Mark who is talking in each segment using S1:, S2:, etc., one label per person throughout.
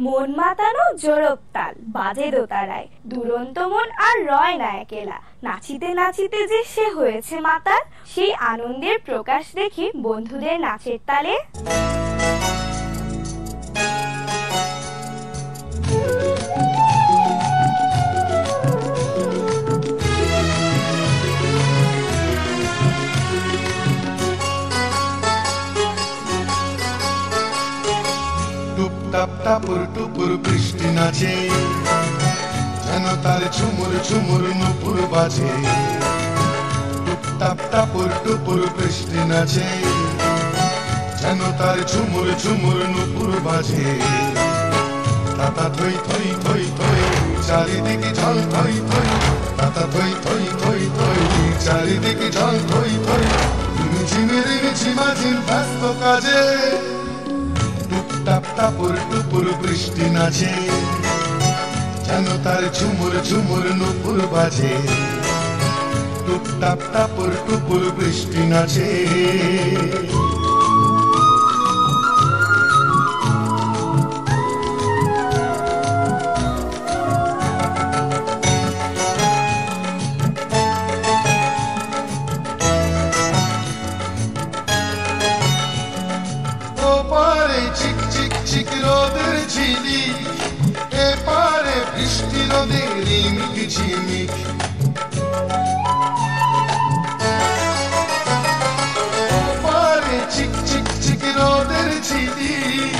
S1: মন মাতানো জোড়ক তাল বাজে দোতারায়, দুরন্ত মন আর রয় না একেলা। নাচিতে নাচিতে যে সে হয়েছে মাতাল, সেই আনন্দের প্রকাশ দেখি বন্ধুদের নাচের তালে।
S2: টুপটাপ টাপুর টুপুর বৃষ্টি নাচে, যেন তার ঝুমুর ঝুমুর নুপুর বাজে। টুপটাপ টাপুর টুপুর বৃষ্টি নাচে, যেন তার ঝুমুর ঝুমুর নুপুর বাজে। তাতা থই থই থই থই চারিদিকে ঝল থই থই, তাতা থই থই থই থই চারিদিকে ঝল থই থই। ঝিমির ঝিমাঝিম ব্যস্ত কাজে, টুপটাপ টাপুর টুপুর বৃষ্টি নাচে, যেন তার ঝুমুর ঝুমুর নুপুর বাজে। টুপটাপ টাপুর টুপুর বৃষ্টি নাচে। চিক চিক চিক রোদের ঝিলিক, এপারে বৃষ্টি নদীর রিমিক ঝিমিক। ওপারে চিক চিক চিক রোদের ঝিলিক,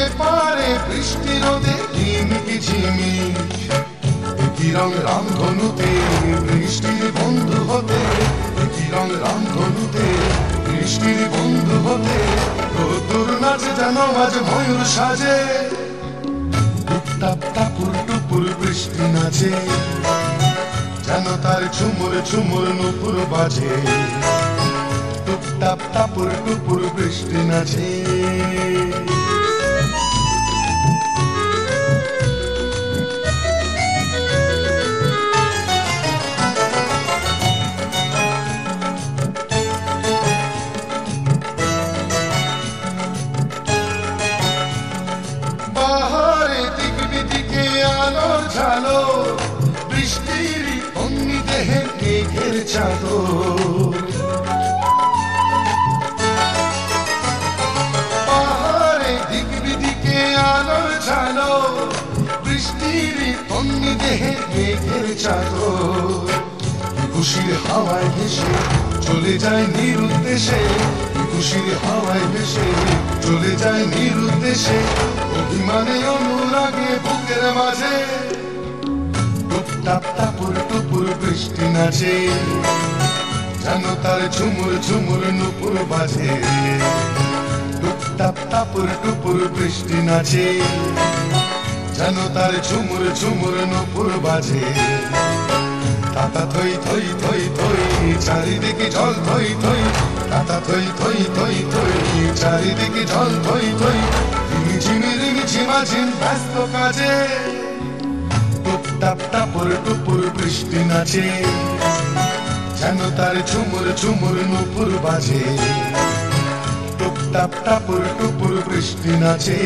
S2: এপারে বৃষ্টি নদীর রিমিক ঝিমিক। কি রং রামধনুতে বৃষ্টির বন্ধু হতে, কি রং রামধনুতে বৃষ্টির বন্ধু হতে। রোদ্দুর নাচে যেন আজ ময়ূর সাজে, টুপটাপ টাপুর টুপুর বৃষ্টি নাচে, যেন তার ঝুমুর ঝুমুর নুপুর বাজে। টুপটাপ টাপুর টুপুর বৃষ্টি নাচে। আলোর ঝালো বৃষ্টির অগ্নি দেহে মেঘের চাদর। পাহাড়ে দিক বিদিকে আলোর ঝালো বৃষ্টির অগ্নি দেহে মেঘের চাদর। খুশির হাওয়ায় ভেসে চলে যায় নিরুদ্দেশে, খুশির হাওয়ায় ভেসে চলে যায় নিরুদ্দেশে। অভিমানে অনুরাগে বুকের মাঝে, টুপটাপ টাপুর টুপুর বৃষ্টি নাচে, যেন তার ঝুমুর ঝুমুর নুপুর বাজে। টুপটাপ টাপুর টুপুর বৃষ্টি নাচে, যেন তার ঝুমুর ঝুমুর নুপুর বাজে। তাতা থই থই থই থই চারিদিকে ঝল থই থই, তাতা থই থই থই থই চারিদিকে ঝল থই থই। ঝিমির ঝিমাঝিম ব্যস্ত কাজে, টুপটাপ টাপুর টুপুর বৃষ্টি নাচে, যেন তার ঝুমুর ঝুমুর নুপুর বাজে। টুপটাপ টাপুর টুপুর বৃষ্টি নাচে।